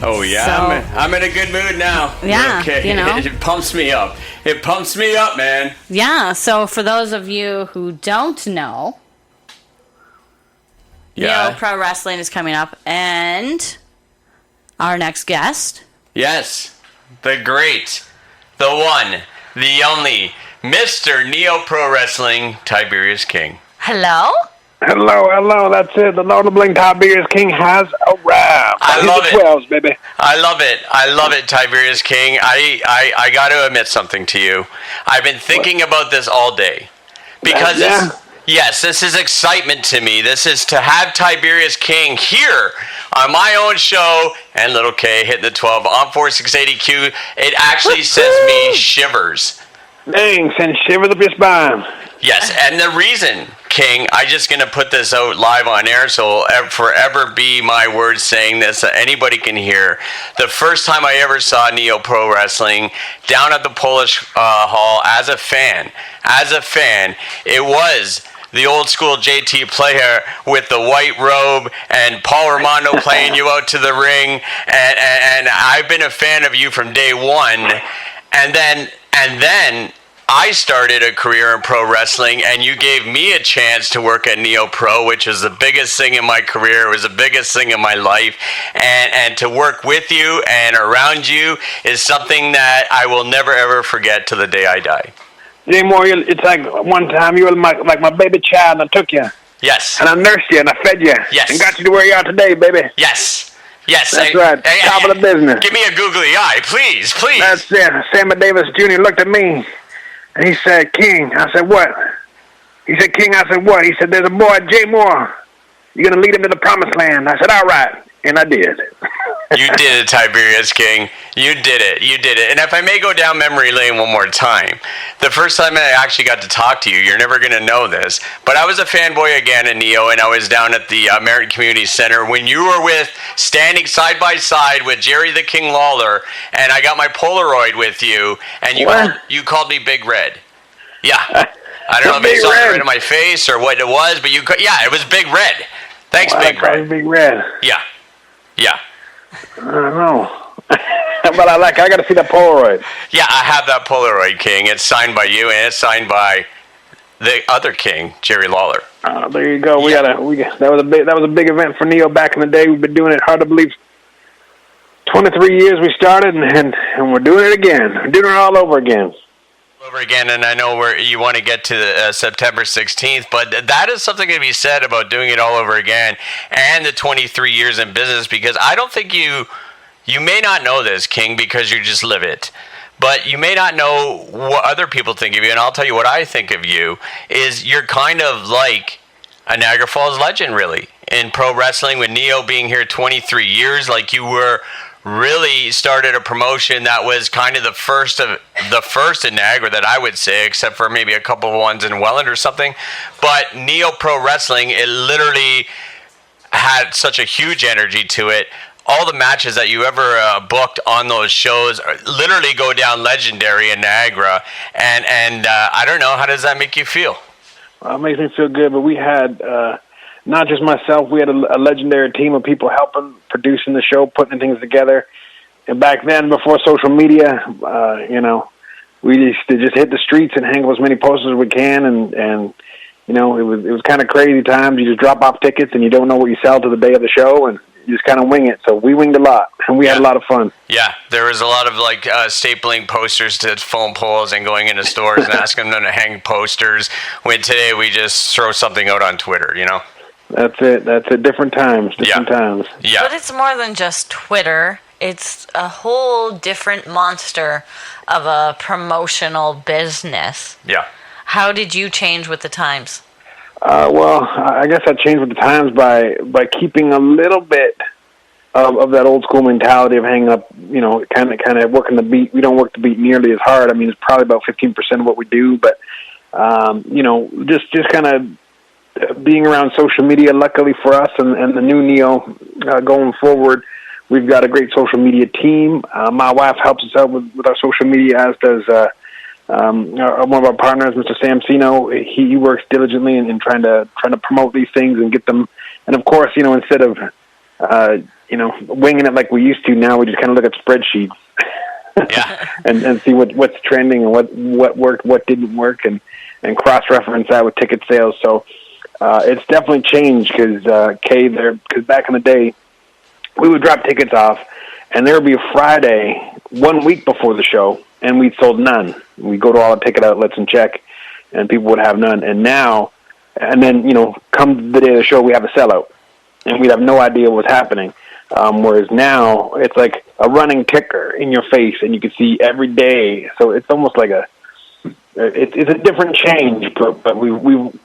Oh yeah, So, I'm in a good mood now. Yeah, Okay. you know. It pumps me up. It pumps me up, man. yeah, so for those of you who don't know, Yeah. Pro Wrestling is coming up, and our next guest. Yes. The great, the one, the only, Mr. Neo Pro Wrestling, Tiberious King. Hello? Hello, that's it. The notable Tiberious King has arrived. I love it. 12s, baby. I love it, Tiberious King. I got to admit something to you. I've been thinking about this all day. Because yes, this is excitement to me. This is to have Tiberious King here on my own show, and Little K hitting the 12 on 4680Q. It actually sends me shivers. Dang, send shivers up your spine. Yes, and the reason, King, I'm just going to put this out live on air, so it'll forever be my words saying this that anybody can hear. The first time I ever saw Neo Pro Wrestling down at the Polish Hall as a fan, it was the old school JT player with the white robe and Paul Romano playing you out to the ring, and I've been a fan of you from day one, and then I started a career in pro wrestling, and you gave me a chance to work at Neo Pro, which is the biggest thing in my career. It was the biggest thing in my life. And to work with you and around you is something that I will never, ever forget to the day I die. Jay Moore, it's like one time you were like my baby child, and I took you. Yes. And I nursed you, and I fed you. Yes. And got you to where you are today, baby. Yes. Yes. That's right. Top of the business. Give me a googly eye, please. That's it. Sammy Davis Jr. looked at me, and he said, King. I said, what? He said, King. I said, what? He said, there's a boy, Jay Moore. You're going to lead him to the promised land. I said, all right. And I did. You did it, Tiberious King. You did it. And if I may go down memory lane one more time, the first time I actually got to talk to you, you're never going to know this, but I was a fanboy again in Neo, and I was down at the American Community Center when you were standing side by side with Jerry the King Lawler, and I got my Polaroid with you, and you called me Big Red. Yeah. I don't know if you saw it right in my face or what it was, but it was Big Red. Thanks, Big Red. Big Red. Yeah. I don't know. But I got to see that Polaroid. Yeah, I have that Polaroid, King. It's signed by you, and it's signed by the other King, Jerry Lawler. There you go. That was a big event for Neo back in the day. We've been doing it, hard to believe. 23 years we started, and we're doing it again. We're doing it all over again. And I know where you want to get to September 16th, but that is something to be said about doing it all over again and the 23 years in business, because I don't think you may not know this, King, because you just live it, but you may not know what other people think of you, and I'll tell you what I think of you is you're kind of like a Niagara Falls legend, really, in pro wrestling, with Neo being here 23 years, like you were really started a promotion that was kind of the first in Niagara that I would say, except for maybe a couple of ones in Welland or something. But Neo Pro Wrestling, it literally had such a huge energy to it. All the matches that you ever booked on those shows literally go down legendary in Niagara. And I don't know, how does that make you feel? Well, it makes me feel good, but we had not just myself, we had a legendary team of people helping, producing the show, putting things together. And back then, before social media, we used to just hit the streets and hang up as many posters as we can, and it was kind of crazy times. You just drop off tickets and you don't know what you sell to the day of the show, and you just kind of wing it. So we winged a lot, and we had a lot of fun. Yeah, there was a lot of stapling posters to phone poles and going into stores and asking them to hang posters. When today we just throw something out on Twitter, That's it. Different times. Times. Yeah. But it's more than just Twitter. It's a whole different monster of a promotional business. Yeah. How did you change with the times? Well, I guess I changed with the times by keeping a little bit of that old school mentality of hanging up, kind of working the beat. We don't work the beat nearly as hard. I mean, it's probably about 15% of what we do, but just kind of being around social media. Luckily for us and the new Neo going forward, we've got a great social media team. My wife helps us out with our social media, as does one of our partners, Mr. Sam Sino. He works diligently in trying to promote these things and get them. And of course, instead of winging it like we used to. Now we just kind of look at spreadsheets. Yeah. and see what's trending and what worked, what didn't work, and cross-reference that with ticket sales. So it's definitely changed because back in the day, we would drop tickets off, and there would be a Friday 1 week before the show, and we'd sold none. We'd go to all the ticket outlets and check, and people would have none. And now, and then, come the day of the show, we have a sellout, and we'd have no idea what's happening. Whereas now, it's like a running ticker in your face, and you can see every day. So it's almost like it's a different change, but we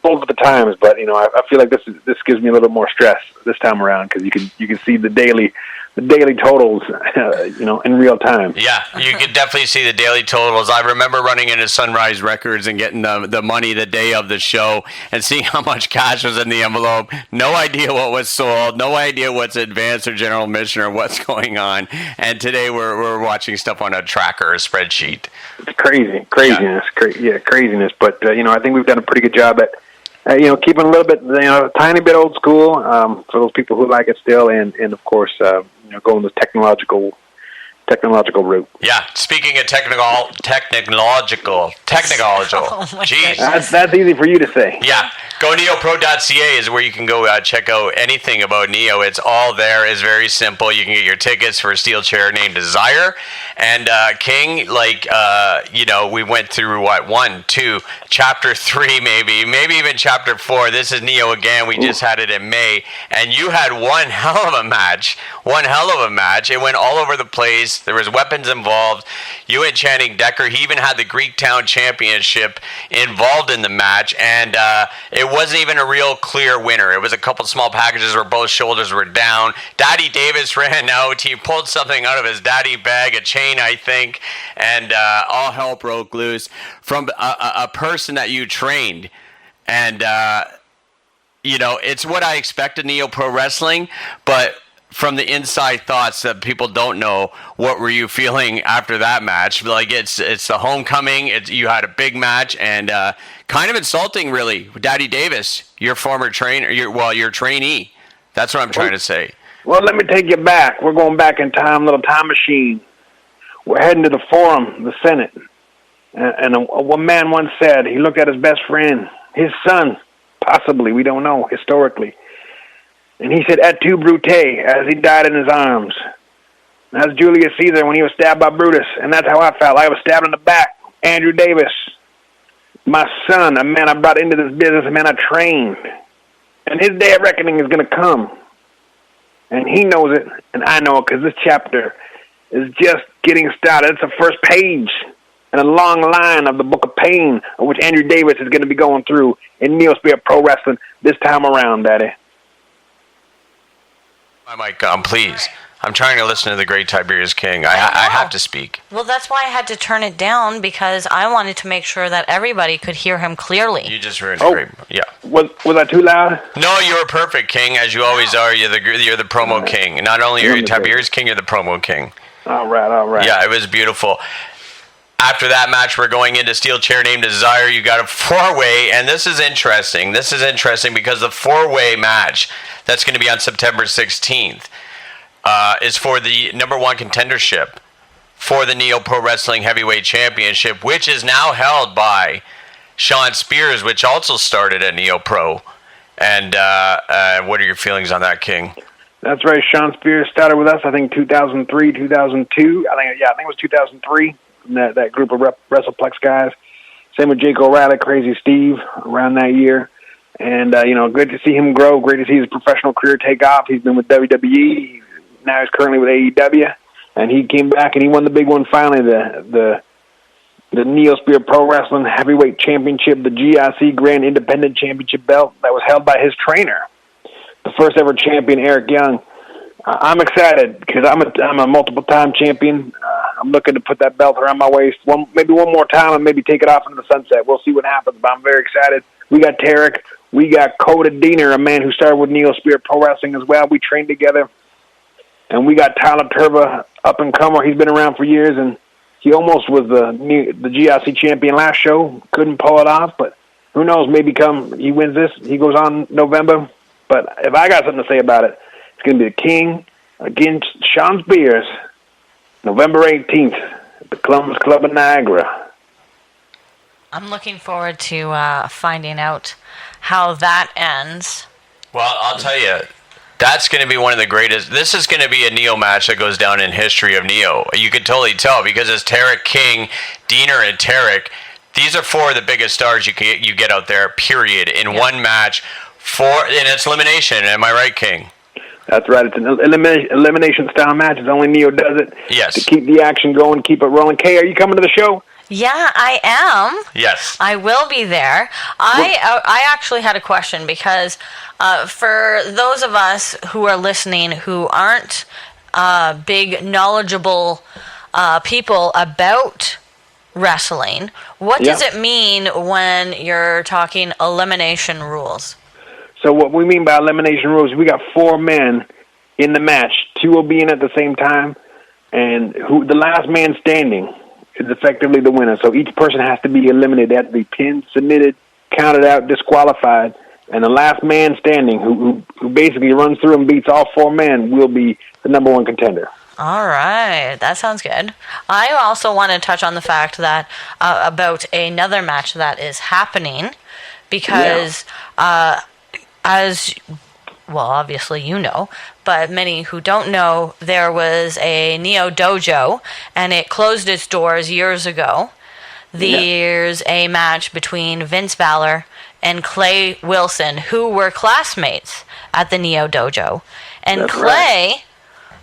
both at the times. But I feel like this gives me a little more stress this time around because you can see the daily totals, in real time. Yeah, you could definitely see the daily totals. I remember running into Sunrise Records and getting the money the day of the show and seeing how much cash was in the envelope. No idea what was sold. No idea what's advanced or general admission or what's going on. And today we're watching stuff on a tracker or a spreadsheet. It's craziness. Craziness. But I think we've done a pretty good job at keeping a little bit, a tiny bit old school for those people who like it still, and of course, going the technological route. Yeah, speaking of technological. Oh my Jeez. That's easy for you to say. Yeah, go neopro.ca is where you can go check out anything about Neo. It's all there. It's very simple. You can get your tickets for a steel chair named Desire. And King, we went through 1, 2, chapter 3, maybe even chapter 4. This is Neo again. We just had it in May, and you had one hell of a match. It went all over the place. There was weapons involved. You and Channing Decker. He even had the Greek Town Championship involved in the match, and it wasn't even a real clear winner. It was a couple small packages where both shoulders were down. Daddy Davis ran out. He pulled something out of his daddy bag, a chain, I think, and all hell broke loose from a person that you trained. And, it's what I expect of Neo Pro Wrestling, but from the inside thoughts that people don't know, what were you feeling after that match? Like, it's the homecoming. You had a big match, and kind of insulting, really. Daddy Davis, your former trainer, your trainee. That's what I'm trying to say. Well, let me take you back. We're going back in time, little time machine. We're heading to the forum, the Senate. And a man once said, he looked at his best friend, his son, possibly, we don't know, historically. And he said, Et tu, Brute, as he died in his arms. That's Julius Caesar when he was stabbed by Brutus. And that's how I felt. I was stabbed in the back. Andrew Davis, my son, a man I brought into this business, a man I trained. And his day of reckoning is going to come. And he knows it, and I know it, because this chapter is just getting started. It's the first page in a long line of the Book of Pain, of which Andrew Davis is going to be going through in Neo Spirit Pro Wrestling this time around, Daddy. My mic on, please. I'm trying to listen to the great Tiberious King. I have to speak. Well, that's why I had to turn it down, because I wanted to make sure that everybody could hear him clearly. You just ruined it. Great. Yeah. Was I too loud? No, you were perfect, King, as you always are. You're the promo king. Not only are you Tiberious King, you're the promo king. All right. Yeah, it was beautiful. After that match, we're going into steel chair named Desire. You got a 4-way, and this is interesting. Because the 4-way match that's going to be on September 16th is for the number 1 contendership for the Neo Pro Wrestling Heavyweight Championship, which is now held by Sean Spears, which also started at Neo Pro. And what are your feelings on that, King? That's right. Sean Spears started with us, I think, 2003, 2002. I think it was 2003. That group of WrestlePlex guys. Same with Jake O'Reilly, Crazy Steve, around that year. And, good to see him grow. Great to see his professional career take off. He's been with WWE. Now he's currently with AEW. And he came back and he won the big one finally, the Neo Spirit Pro Wrestling Heavyweight Championship, the GIC Grand Independent Championship belt that was held by his trainer, the first ever champion, Eric Young. I'm excited because I'm a multiple-time champion. I'm looking to put that belt around my waist maybe one more time and maybe take it off into the sunset. We'll see what happens, but I'm very excited. We got Tarek. We got Coda Diener, a man who started with Neo Spirit Pro Wrestling as well. We trained together. And we got Tyler Turba, up-and-comer. He's been around for years, and he almost was the GIC champion last show. Couldn't pull it off, but who knows? Maybe he wins this. He goes on November. But if I got something to say about it, it's going to be the King against Sean Spears, November 18th at the Columbus Club in Niagara. I'm looking forward to finding out how that ends. Well, I'll tell you, that's going to be one of the greatest. This is going to be a Neo match that goes down in history of Neo. You can totally tell because it's Tarek King, Diener, and Tarek. These are four of the biggest stars you get out there, period, in one match. And it's elimination. Am I right, King? That's right. It's an elimination style match. It's only Neo does it. Yes. To keep the action going, keep it rolling. Kay, are you coming to the show? Yeah, I am. Yes. I will be there. I actually had a question because for those of us who are listening who aren't big, knowledgeable people about wrestling, what does it mean when you're talking elimination rules? So what we mean by elimination rules, we got 4 men in the match. 2 will be in at the same time, and the last man standing is effectively the winner. So each person has to be eliminated. They have to be pinned, submitted, counted out, disqualified, and the last man standing, who basically runs through and beats all 4 men, will be the number 1 contender. All right, that sounds good. I also want to touch on the fact that about another match that is happening because as well, obviously you know, but many who don't know, there was a Neo Dojo, and it closed its doors years ago. There's a match between Vince Balor and Clay Wilson, who were classmates at the Neo Dojo. And That's Clay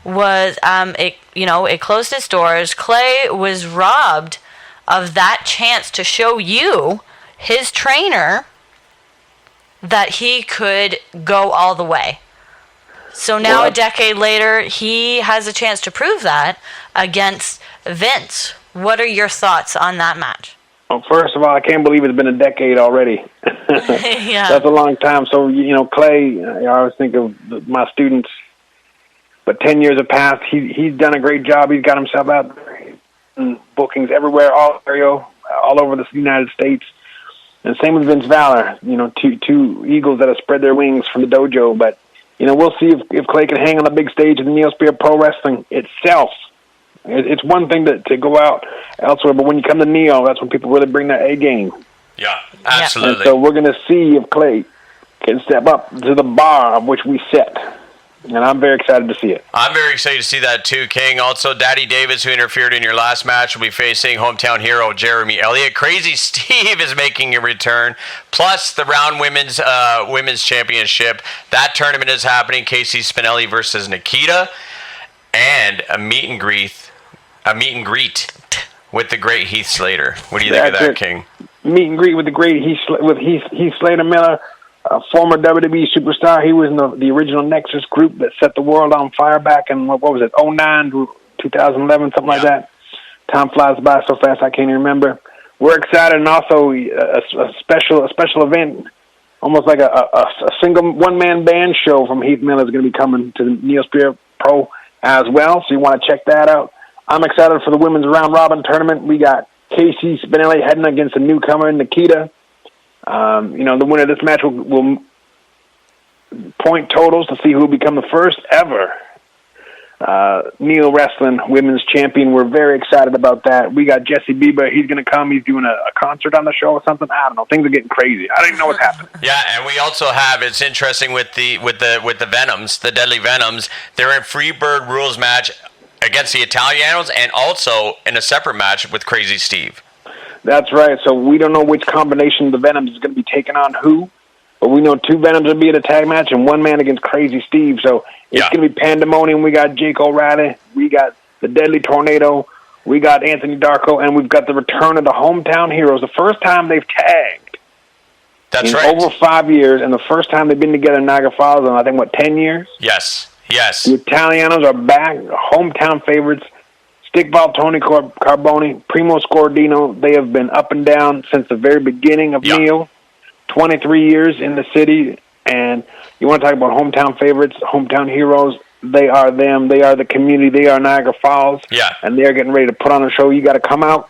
was, it closed its doors. Clay was robbed of that chance to show you, his trainer, that he could go all the way. So now, a decade later, he has a chance to prove that against Vince. What are your thoughts on that match? Well, first of all, I can't believe it's been a decade already. Yeah. That's a long time. So, Clay, I always think of my students, but 10 years have passed. He's done a great job. He's got himself out there in bookings everywhere, all over the United States. And same with Vince Balor, two eagles that have spread their wings from the dojo. But, we'll see if Clay can hang on the big stage of the Neosphere Pro Wrestling itself. It's one thing to go out elsewhere, but when you come to Neo, that's when people really bring their A game. Yeah, absolutely. And so we're going to see if Clay can step up to the bar of which we set. And I'm very excited to see it. I'm very excited to see that too, King. Also, Daddy Davis, who interfered in your last match, will be facing hometown hero Jeremy Elliott. Crazy Steve is making a return. Plus, the Round Women's Championship. That tournament is happening. Casey Spinelli versus Nikita. And a meet and greet with the great Heath Slater. What do you think of that, King? Meet and greet with the great Heath Slater Miller. A former WWE superstar. He was in the original Nexus group that set the world on fire back in, 2009 to 2011, something like that. Time flies by so fast I can't even remember. We're excited, and also a special event, almost like a single one-man band show from Heath Miller is going to be coming to the Neosphere Pro as well, so you want to check that out. I'm excited for the women's round-robin tournament. We got Casey Spinelli heading against a newcomer, Nikita. The winner of this match will point totals to see who will become the first ever Neo Wrestling Women's Champion. We're very excited about that. We got Jesse Bieber. He's going to come. He's doing a concert on the show or something. I don't know. Things are getting crazy. I don't even know what's happening. Yeah, and we also have. It's interesting with the Venoms, the Deadly Venoms. They're in Freebird Rules match against the Italianos, and also in a separate match with Crazy Steve. That's right. So we don't know which combination of the Venoms is going to be taking on who, but we know 2 Venoms will be in a tag match and 1 man against Crazy Steve. So it's going to be pandemonium. We got Jake O'Reilly. We got the Deadly Tornado. We got Anthony Darko, and we've got the return of the Hometown Heroes. The first time they've tagged. That's in right. Over 5 years, and the firfirst time they've been together in Niagara Falls in, I think, 10 years? Yes. The Italianos are back, hometown favorites. Stickball Tony Carboni, Primo Scordino, they have been up and down since the very beginning of Neo. 23 years in the city, and you want to talk about hometown favorites, hometown heroes. They are them. They are the community. They are Niagara Falls. Yeah. And they're getting ready to put on a show. You got to come out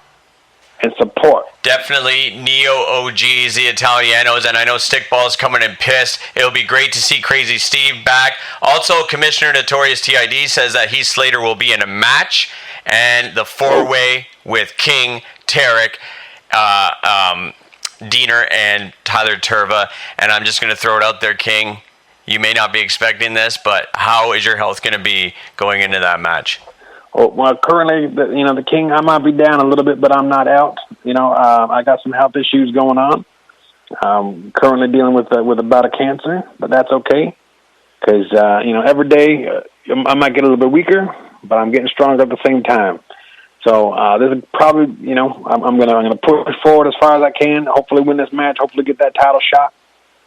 and support. Definitely Neo OGs, the Italianos, and I know Stickball's coming in pissed. It'll be great to see Crazy Steve back. Also, Commissioner Notorious TID says that Heath Slater will be in a match, and the four-way with King, Tarek, Diener, and Tyler Turva. And I'm just going to throw it out there, King. You may not be expecting this, but how is your health going to be going into that match? Well, currently, the King, I might be down a little bit, but I'm not out. I got some health issues going on. Currently dealing with a bout of cancer, but that's okay. Because, every day I might get a little bit weaker, but I'm getting stronger at the same time. So this is probably, I'm gonna push forward as far as I can. Hopefully win this match. Hopefully get that title shot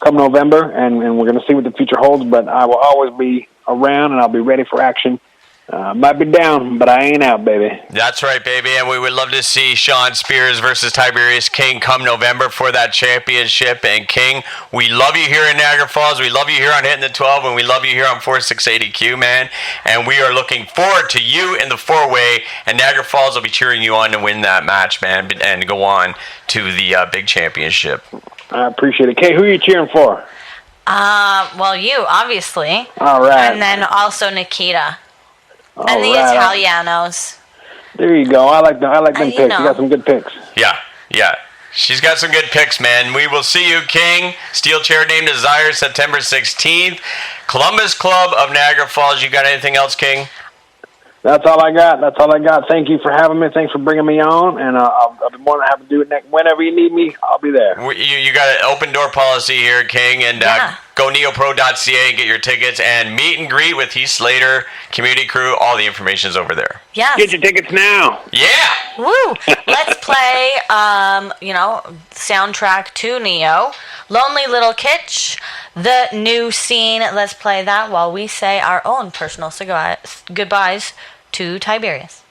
come November, and we're gonna see what the future holds. But I will always be around, and I'll be ready for action. Might be down, but I ain't out, baby. That's right, baby, and we would love to see Sean Spears versus Tiberious King come November for that championship. And King, we love you here in Niagara Falls. We love you here on Hittin' the 12, and we love you here on 4680Q, man. And we are looking forward to you in the four-way, and Niagara Falls will be cheering you on to win that match, man, and go on to the big championship. I appreciate it. Kay, who are you cheering for? Well, you, obviously. All right. And then also Nikita. All and the right. Italianos. There you go. I like them picks. You got some good picks. Yeah. She's got some good picks, man. We will see you, King. Steel Chair Named Desire, September 16th. Columbus Club of Niagara Falls. You got anything else, King? That's all I got. Thank you for having me. Thanks for bringing me on, and I'll be more than happy to do it next. Whenever you need me, I'll be there. You got an open door policy here, King, and go neopro.ca and get your tickets and meet and greet with Heath Slater, community crew. All the information's over there. Yes. Get your tickets now. Yeah. Woo! Let's play, soundtrack to Neo. Lonely Little Kitsch, The New Scene. Let's play that while we say our own personal goodbyes to Tiberious.